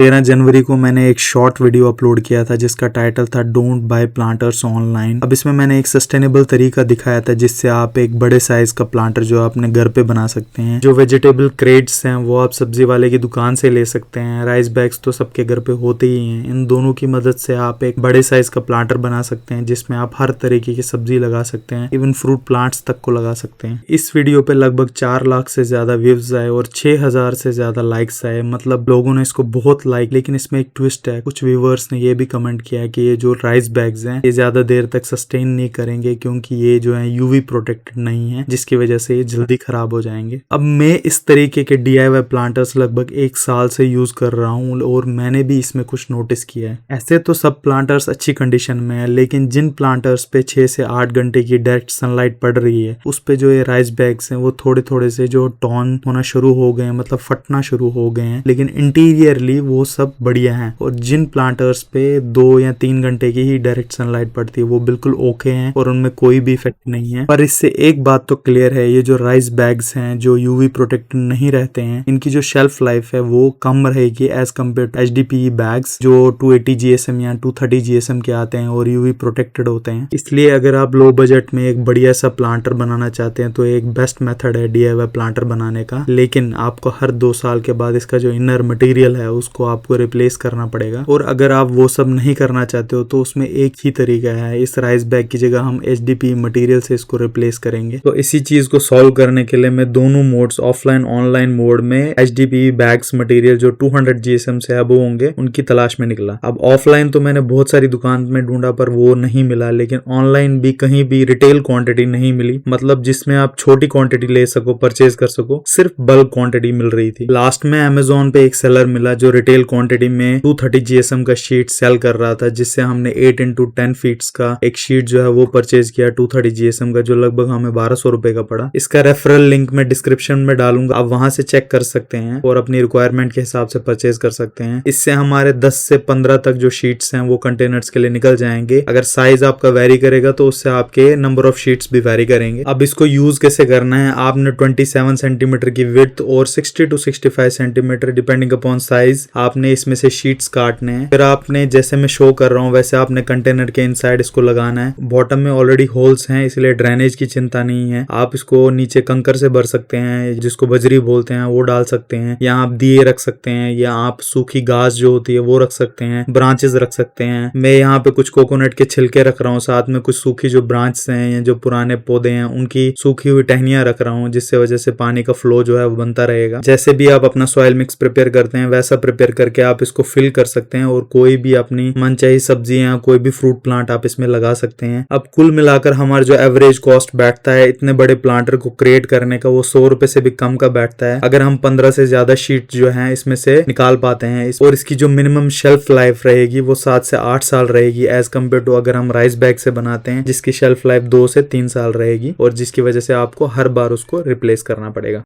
13 जनवरी को मैंने एक शॉर्ट वीडियो अपलोड किया था जिसका टाइटल था डोंट बाय प्लांटर्स ऑनलाइन। अब इसमें मैंने एक सस्टेनेबल तरीका दिखाया था जिससे आप एक बड़े साइज का प्लांटर जो अपने घर पे बना सकते हैं। जो वेजिटेबल क्रेट्स हैं वो आप सब्जी वाले की दुकान से ले सकते हैं। राइस बैग्स तो सबके घर पे होते ही हैं। इन दोनों की मदद से आप एक बड़े साइज का प्लांटर बना सकते हैं जिसमें आप हर तरीके की सब्जी लगा सकते हैं, इवन फ्रूट प्लांट्स तक को लगा सकते हैं। इस वीडियो पे लगभग 4 लाख से ज्यादा व्यूज आए और 6000 से ज्यादा लाइक्स आए। मतलब लोगों ने इसको बहुत लाइक। लेकिन इसमें एक ट्विस्ट है, कुछ व्यूअर्स ने ये भी कमेंट किया कि ये जो राइस बैग्स हैं ये ज्यादा देर तक सस्टेन नहीं करेंगे क्योंकि ये जो है यूवी प्रोटेक्टेड नहीं है, जिसकी वजह से ये जल्दी खराब हो जाएंगे। अब मैं इस तरीके के DIY प्लांटर्स लगभग 1 साल से यूज कर रहा हूँ और मैंने भी इसमें कुछ नोटिस किया है। ऐसे तो सब प्लांटर्स अच्छी कंडीशन में है, लेकिन जिन प्लांटर्स पे 6 से 8 घंटे की डायरेक्ट सनलाइट पड़ रही है उस पे जो ये राइस बैग्स हैं वो थोड़े थोड़े से जो टॉन होना शुरू हो गए हैं, मतलब फटना शुरू हो गए हैं। लेकिन इंटीरियरली वो सब बढ़िया हैं। और जिन प्लांटर्स पे 2 या 3 घंटे की ही डायरेक्ट सनलाइट पड़ती है वो बिल्कुल ओके हैं और उनमें कोई भी इफेक्ट नहीं है। पर इससे एक बात तो क्लियर है, ये जो राइस बैग्स हैं जो यूवी प्रोटेक्टेड नहीं रहते हैं इनकी जो शेल्फ लाइफ है वो कम रहेगी as compare to HDPE bags जो 280 GSM या 230 GSM के आते हैं और यूवी प्रोटेक्टेड होते हैं। इसलिए अगर आप लो बजट में एक बढ़िया सा प्लांटर बनाना चाहते हैं तो एक बेस्ट मेथड है DIY प्लांटर बनाने का। लेकिन आपको हर 2 साल के बाद इसका जो इनर मटेरियल है उसको आपको रिप्लेस करना पड़ेगा। और अगर आप वो सब नहीं करना चाहते हो तो उसमें एक ही तरीका है, इस राइस बैग की जगह हम HDPE मटेरियल से इसको रिप्लेस करेंगे। तो इसी चीज को सॉल्व करने के लिए मैं दोनों मोड्स ऑफलाइन ऑनलाइन मोड में HDPE बैग्स मटेरियल जो 200 GSM से अब होंगे उनकी तलाश में निकला। अब ऑफलाइन तो मैंने बहुत सारी दुकान में ढूंढा पर वो नहीं मिला, लेकिन ऑनलाइन भी कहीं भी रिटेल क्वांटिटी नहीं मिली, मतलब जिसमें आप छोटी क्वांटिटी ले सको, परचेज कर सको, सिर्फ बल्क क्वांटिटी मिल रही थी। लास्ट में अमेजोन पे एक सेलर मिला जो रिटेल क्वांटिटी में 230 GSM का शीट सेल कर रहा था, जिससे हमने 8x10 फीट्स का एक शीट जो है वो परचेज किया 230 GSM का, जो लगभग हमें 1200 रुपए का पड़ा। इसका रेफरल लिंक मैं डिस्क्रिप्शन में डालूंगा, आप वहां से चेक कर सकते हैं और अपनी रिक्वायरमेंट के हिसाब से परचेज कर सकते हैं। इससे हमारे 10 से 15 तक जो शीट्स हैं वो कंटेनर्स के लिए निकल जाएंगे। अगर साइज आपका वेरी करेगा तो उससे आपके नंबर ऑफ शीट्स भी वेरी करेंगे। अब इसको यूज कैसे करना है, आपने 27 सेंटीमीटर की विड्थ और 60 to 65 centimetre depending upon size आपने इसमें से शीट्स काटने हैं। फिर आपने जैसे मैं शो कर रहा हूँ वैसे आपने कंटेनर के इनसाइड इसको लगाना है। बॉटम में ऑलरेडी होल्स हैं इसलिए ड्रेनेज की चिंता नहीं है। आप इसको नीचे कंकर से भर सकते हैं, जिसको बजरी बोलते हैं, वो डाल सकते हैं, या आप दिए रख सकते हैं, या आप सूखी घास जो होती है वो रख सकते हैं, ब्रांचेस रख सकते हैं। मैं यहाँ पे कुछ कोकोनट के छिलके रख रहा हूँ, साथ में कुछ सूखी जो ब्रांच हैं या जो पुराने पौधे हैं उनकी सूखी हुई टहनियां रख रहा हूँ, जिससे वजह से पानी का फ्लो जो है वो बनता रहेगा। जैसे भी आप अपना सॉइल मिक्स प्रिपेयर करते हैं वैसा प्रिपेयर करके आप इसको फिल कर सकते हैं और कोई भी अपनी मनचाही सब्जियां, कोई भी फ्रूट प्लांट आप इसमें लगा सकते हैं। अब कुल मिलाकर हमारा जो एवरेज कॉस्ट बैठता है इतने बड़े प्लांटर को क्रिएट करने का वो 100 रुपए से भी कम का बैठता है, अगर हम 15 से ज्यादा शीट जो है इसमें से निकाल पाते हैं। और इसकी जो मिनिमम शेल्फ लाइफ रहेगी वो 7 से 8 साल रहेगी एज कम्पेयर टू अगर हम राइस बैग से बनाते हैं जिसकी शेल्फ लाइफ 2 से 3 साल रहेगी और जिसकी वजह से आपको हर बार उसको रिप्लेस करना पड़ेगा।